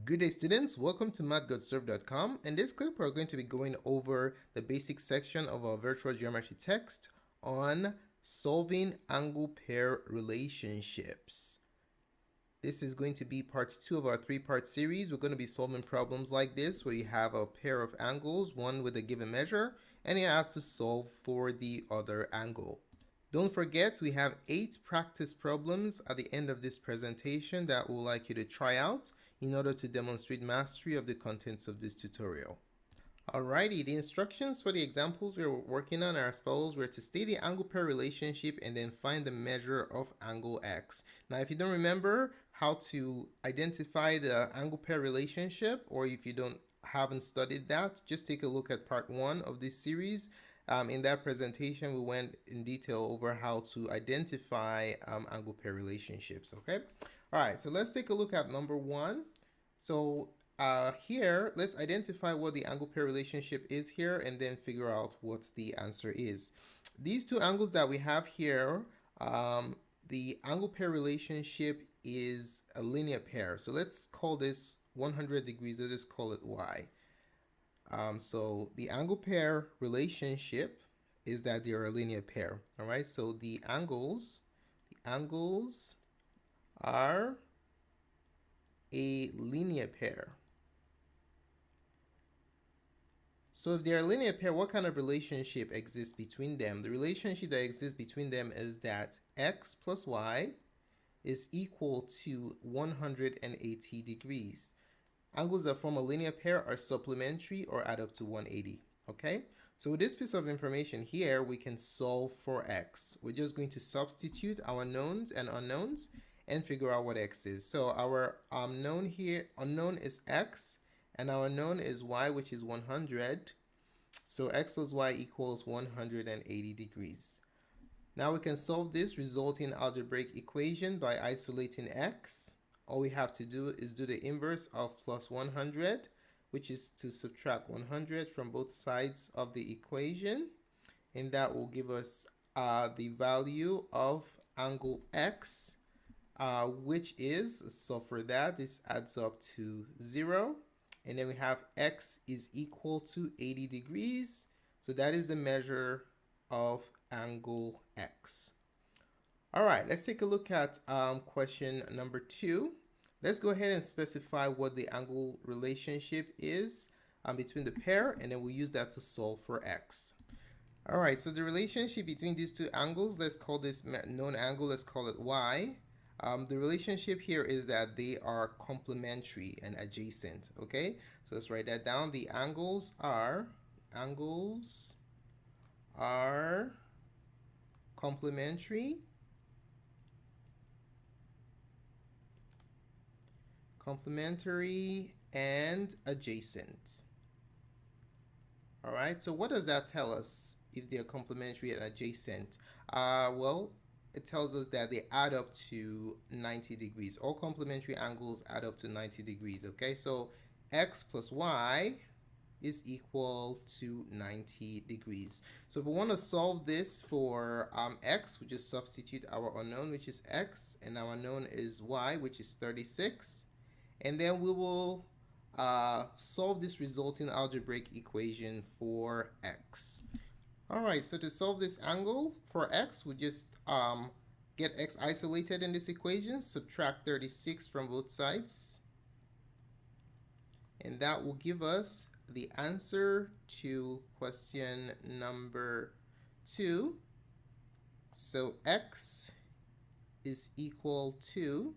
Good day, students. Welcome to Mathgotserved.com. In this clip, we're going to be going over the basic section of our virtual geometry text on solving angle pair relationships. This is going to be part 2 of our 3-part series. We're going to be solving problems like this where you have a pair of angles, one with a given measure, and you have to solve for the other angle. Don't forget, we have 8 practice problems at the end of this presentation that we'd like you to try out in order to demonstrate mastery of the contents of this tutorial. Alrighty, the instructions for the examples we're working on are as follows. We're to state the angle pair relationship and then find the measure of angle x. Now, if you don't remember how to identify the angle pair relationship, or if you haven't studied that, just take a look at part 1 of this series. In that presentation, we went in detail over how to identify angle pair relationships, okay? All right, so let's take a look at number 1. So here, let's identify what the angle pair relationship is here and then figure out what the answer is. These two angles that we have here, the angle pair relationship is a linear pair. So let's call this 100 degrees. Let's just call it y. So the angle pair relationship is that they are a linear pair. All right. So the angles are a linear pair. So if they're a linear pair, what kind of relationship exists between them? The relationship that exists between them is that x plus y is equal to 180 degrees. Angles that form a linear pair are supplementary or add up to 180, okay? So with this piece of information here, we can solve for x. We're just going to substitute our knowns and unknowns and figure out what x is. So our unknown is x, and our known is y, which is 100. So x plus y equals 180 degrees. Now we can solve this resulting algebraic equation by isolating x. All we have to do is do the inverse of plus 100, which is to subtract 100 from both sides of the equation. And that will give us the value of angle x, which is, so for that, this adds up to 0. And then we have x is equal to 80 degrees. So that is the measure of angle x. All right, let's take a look at question number 2. Let's go ahead and specify what the angle relationship is between the pair, and then we'll use that to solve for x. All right, so the relationship between these two angles, let's call this known angle, let's call it y. The relationship here is that they are complementary and adjacent, okay? So let's write that down. The angles are complementary and adjacent. All right, so what does that tell us if they're complementary and adjacent? Well, it tells us that they add up to 90 degrees. All complementary angles add up to 90 degrees, okay? So x plus y is equal to 90 degrees. So if we want to solve this for x, we just substitute our unknown, which is x, and our known is y, which is 36. And then we will solve this resulting algebraic equation for x. All right, so to solve this angle for x, we just get x isolated in this equation, subtract 36 from both sides, and that will give us the answer to question number 2. So x is equal to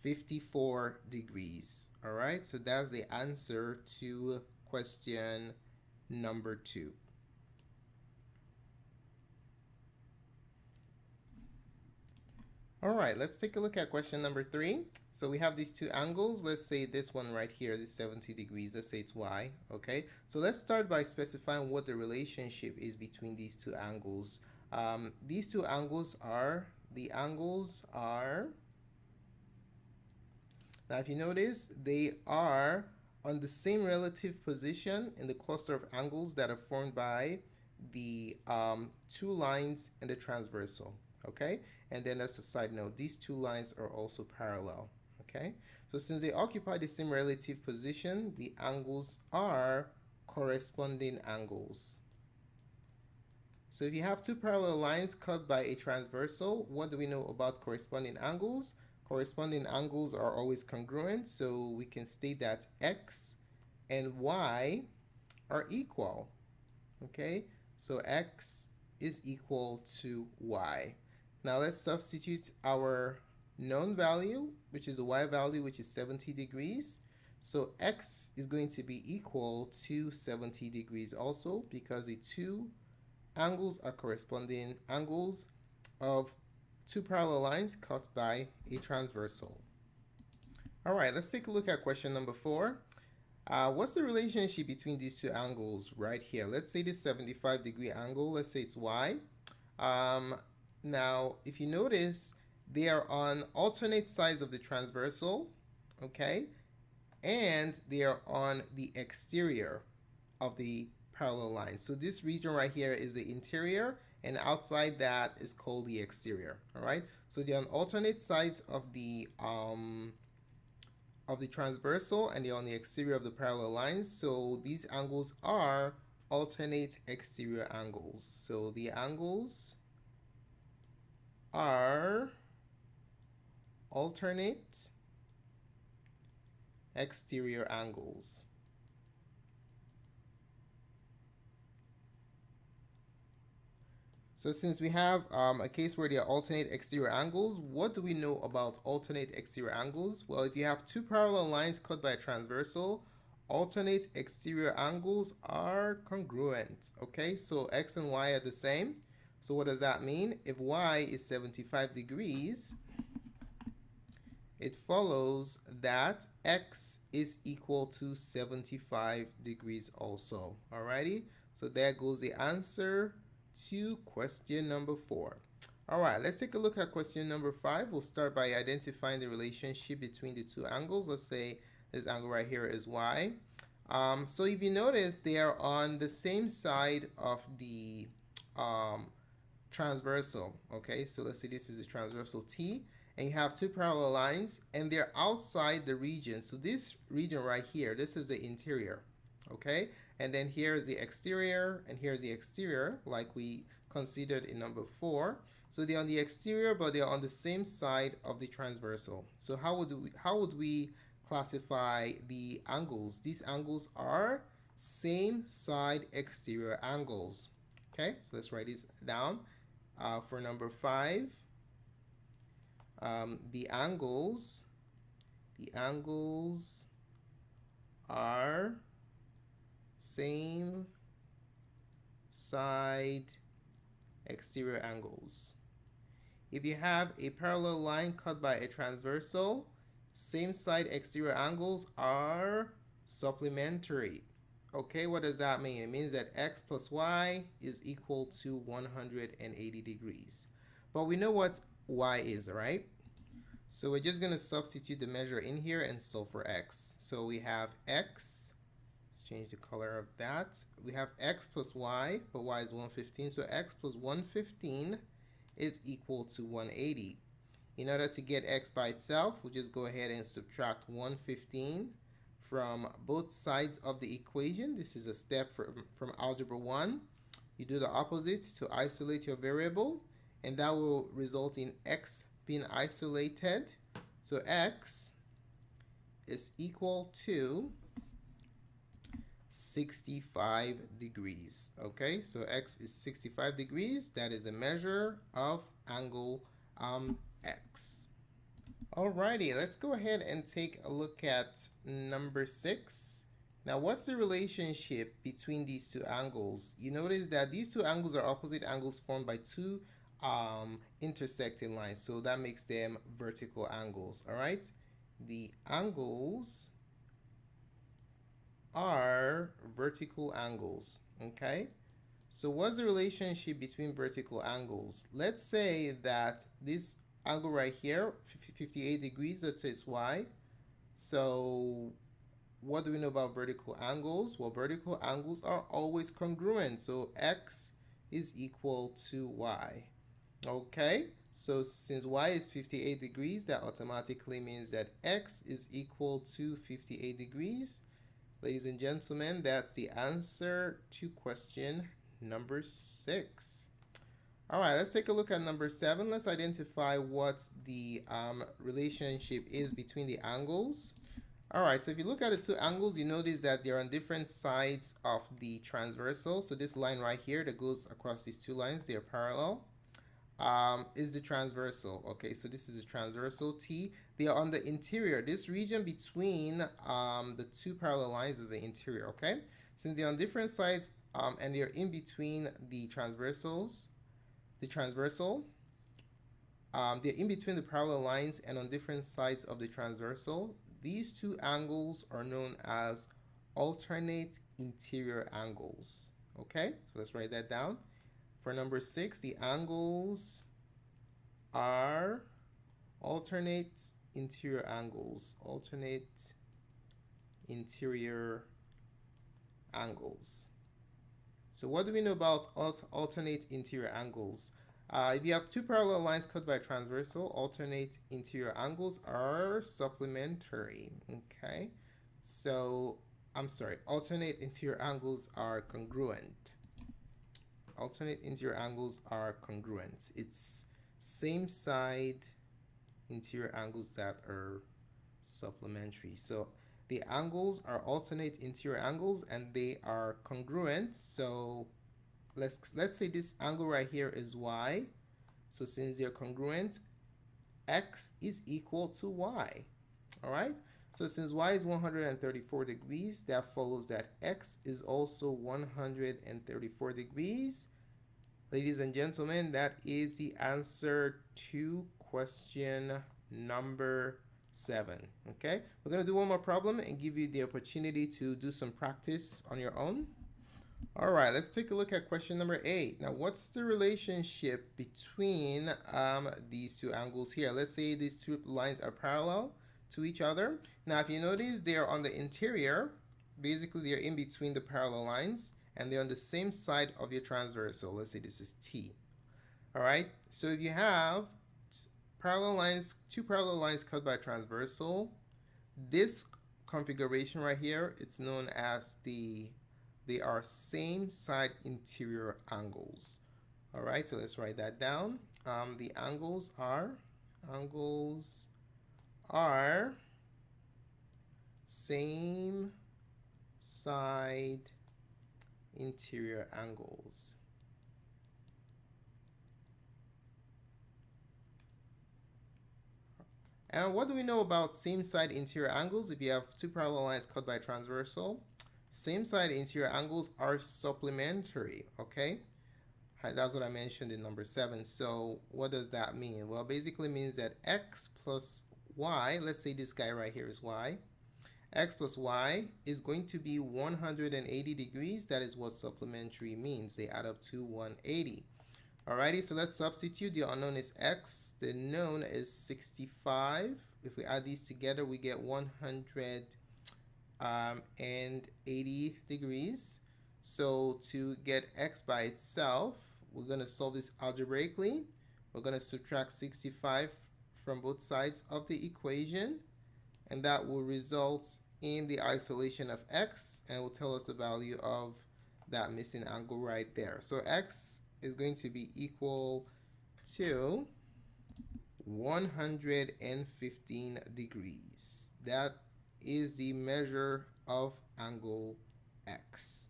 54 degrees. All right, so that's the answer to question number 2. All right, let's take a look at question number 3. So we have these two angles. Let's say this one right here, this 70 degrees. Let's say it's y, okay? So let's start by specifying what the relationship is between these two angles. These two angles are, now if you notice, they are on the same relative position in the cluster of angles that are formed by the two lines in the transversal, okay? And then as a side note, these two lines are also parallel. Okay, so since they occupy the same relative position, the angles are corresponding angles. So if you have two parallel lines cut by a transversal, what do we know about corresponding angles? Corresponding angles are always congruent, so we can state that x and y are equal. Okay, so x is equal to y. Now let's substitute our known value, which is a y value, which is 70 degrees. So x is going to be equal to 70 degrees also, because the two angles are corresponding angles of two parallel lines cut by a transversal. All right, let's take a look at question number 4. What's the relationship between these two angles right here? Let's say this 75-degree angle, let's say it's y. Now, if you notice, they are on alternate sides of the transversal, okay? And they are on the exterior of the parallel line. So this region right here is the interior, and outside that is called the exterior. All right, so they're on alternate sides of the transversal, and they're on the exterior of the parallel lines. So these angles are alternate exterior angles. So the angles are alternate exterior angles. So since we have a case where they are alternate exterior angles, what do we know about alternate exterior angles? Well, if you have two parallel lines cut by a transversal, alternate exterior angles are congruent. Okay, so x and y are the same. So what does that mean? If y is 75 degrees, it follows that x is equal to 75 degrees also. Alrighty, so there goes the answer to question number 4. All right, let's take a look at question number 5. We'll start by identifying the relationship between the two angles. Let's say this angle right here is y. So if you notice, they are on the same side of the transversal. Okay, so let's say this is a transversal T, and you have two parallel lines, and they're outside the region. So this region right here, this is the interior. Okay, and then here is the exterior, and here's the exterior, like we considered in number 4. So they're on the exterior, but they're on the same side of the transversal. So how would we classify the angles? These angles are same side exterior angles. Okay, so let's write this down. For number 5, the angles are same side exterior angles. If you have a parallel line cut by a transversal, same side exterior angles are supplementary. Okay, what does that mean? It means that x plus y is equal to 180 degrees. But we know what y is, right? So we're just going to substitute the measure in here and solve for x. So we have x, let's change the color of that. We have x plus y, but y is 115. So x plus 115 is equal to 180. In order to get x by itself, we'll just go ahead and subtract 115 from both sides of the equation. This is a step from Algebra 1. You do the opposite to isolate your variable, and that will result in x being isolated. So x is equal to 65 degrees. Okay, so x is 65 degrees. That is a measure of angle x. Alrighty, let's go ahead and take a look at number 6. Now, what's the relationship between these two angles? You notice that these two angles are opposite angles formed by two intersecting lines, so that makes them vertical angles. All right, the angles are vertical angles. Okay, so what's the relationship between vertical angles? Let's say that this angle right here, 58 degrees, let's say it's y. So what do we know about vertical angles? Well, vertical angles are always congruent, so x is equal to y. Okay, So since y is 58 degrees, that automatically means that x is equal to 58 degrees. Ladies and gentlemen, that's the answer to question number 6. All right, let's take a look at number 7. Let's identify what the relationship is between the angles. All right, so if you look at the two angles, you notice that they're on different sides of the transversal. So this line right here that goes across these two lines, they're parallel. Is the transversal. Okay, so this is a transversal T. They are on the interior. This region between the two parallel lines is the interior. Okay, since they're on different sides and they're in between the transversals, they're in between the parallel lines and on different sides of the transversal. These two angles are known as alternate interior angles. Okay, so let's write that down. For number 6, the angles are alternate interior angles. Alternate interior angles. So what do we know about alternate interior angles? If you have two parallel lines cut by transversal, alternate interior angles are supplementary. Okay, so I'm sorry, alternate interior angles are congruent. Alternate interior angles are congruent. It's same side interior angles that are supplementary. So the angles are alternate interior angles and they are congruent. So let's say this angle right here is y. So since they're congruent, x is equal to y. All right. So since y is 134 degrees, that follows that x is also 134 degrees. Ladies and gentlemen, that is the answer to question number 7. Okay, we're going to do one more problem and give you the opportunity to do some practice on your own. All right, let's take a look at question number 8. Now, what's the relationship between these two angles here? Let's say these two lines are parallel to each other. Now, if you notice, they are on the interior. Basically, they're in between the parallel lines, and they're on the same side of your transversal. Let's say this is T. All right, so if you have parallel lines, two parallel lines cut by transversal, this configuration right here, it's known as they are same side interior angles. All right, so let's write that down. The angles are same side interior angles. And what do we know about same side interior angles? If you have two parallel lines cut by transversal, same side interior angles are supplementary. Okay, that's what I mentioned in number 7. So what does that mean? Well, basically means that x plus y, let's say this guy right here is y, x plus y is going to be 180 degrees. That is what supplementary means. They add up to 180. Alrighty, so let's substitute. The unknown is x. The known is 65. If we add these together, we get 180 degrees. So to get x by itself, we're going to solve this algebraically. We're going to subtract 65 from both sides of the equation, and that will result in the isolation of x, and will tell us the value of that missing angle right there. So x is going to be equal to 115 degrees. That is the measure of angle x.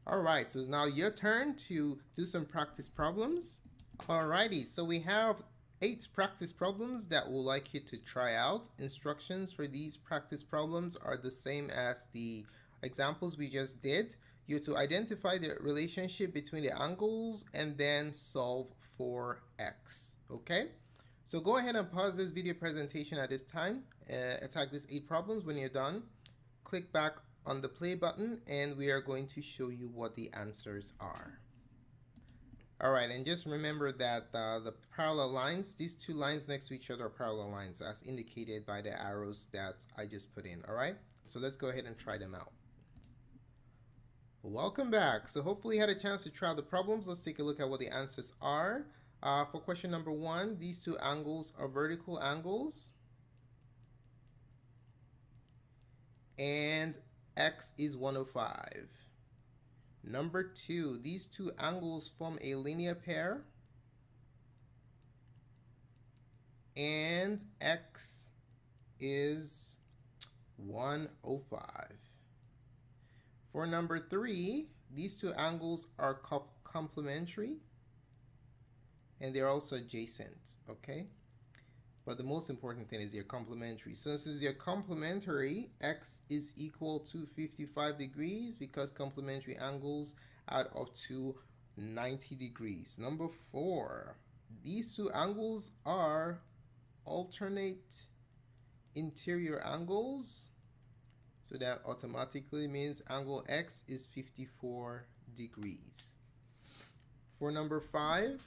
All right, so it's now your turn to do some practice problems. Alrighty, so we have 8 practice problems that we'd like you to try out. Instructions for these practice problems are the same as the examples we just did. You're to identify the relationship between the angles and then solve for x. Okay? So go ahead and pause this video presentation at this time. Attack these 8 problems. When you're done, click back on the play button and we are going to show you what the answers are. Alright, and just remember that the parallel lines, these two lines next to each other are parallel lines as indicated by the arrows that I just put in. Alright, so let's go ahead and try them out. Welcome back. So hopefully you had a chance to try out the problems. Let's take a look at what the answers are. For question number 1, these two angles are vertical angles, and x is 105. Number 2, these two angles form a linear pair, and x is 105. For number 3, these two angles are complementary, and they're also adjacent, okay? But the most important thing is they're complementary. So since they're complementary, x is equal to 55 degrees because complementary angles add up to 90 degrees. Number 4, these two angles are alternate interior angles. So that automatically means angle x is 54 degrees. For number 5,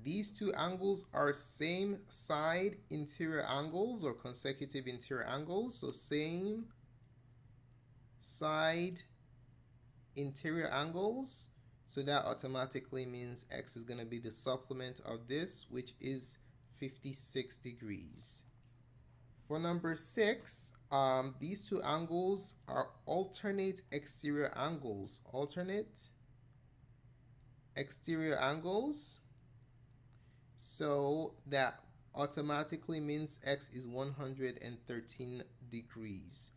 these two angles are same side interior angles or consecutive interior angles. So same side interior angles. So that automatically means x is going to be the supplement of this, which is 56 degrees. For number 6, these two angles are alternate exterior angles. Alternate exterior angles. So that automatically means x is 113 degrees.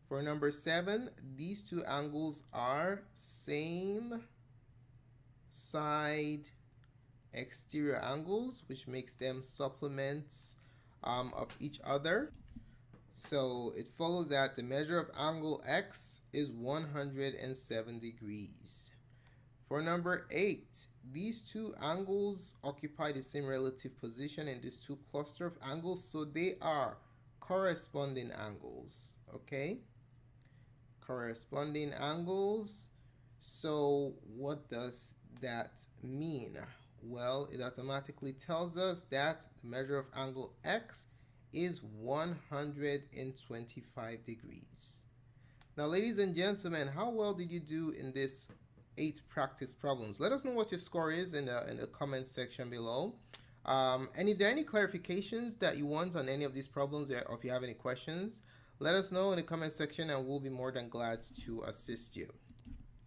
For number 7, these two angles are same side exterior angles, which makes them supplements of each other. So it follows that the measure of angle x is 107 degrees. For number 8, these two angles occupy the same relative position in these two cluster of angles, so they are corresponding angles, okay? Corresponding angles. So what does that mean? Well, it automatically tells us that the measure of angle x is 125 degrees. Now, ladies and gentlemen, how well did you do in this 8 practice problems? Let us know what your score is in the comment section below. And if there are any clarifications that you want on any of these problems, or if you have any questions, let us know in the comment section and we'll be more than glad to assist you.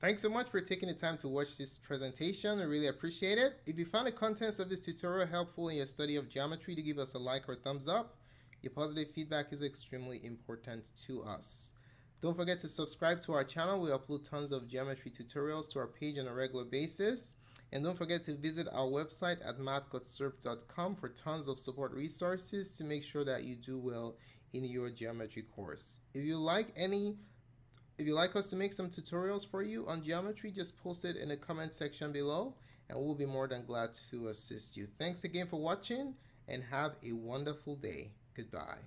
Thanks so much for taking the time to watch this presentation. I really appreciate it. If you found the contents of this tutorial helpful in your study of geometry, to give us a like or thumbs up. Your positive feedback is extremely important to us. Don't forget to subscribe to our channel. We upload tons of geometry tutorials to our page on a regular basis. And don't forget to visit our website at mathgotserved.com for tons of support resources to make sure that you do well in your geometry course. If you like us to make some tutorials for you on geometry, just post it in the comment section below and we'll be more than glad to assist you. Thanks again for watching and have a wonderful day. Goodbye.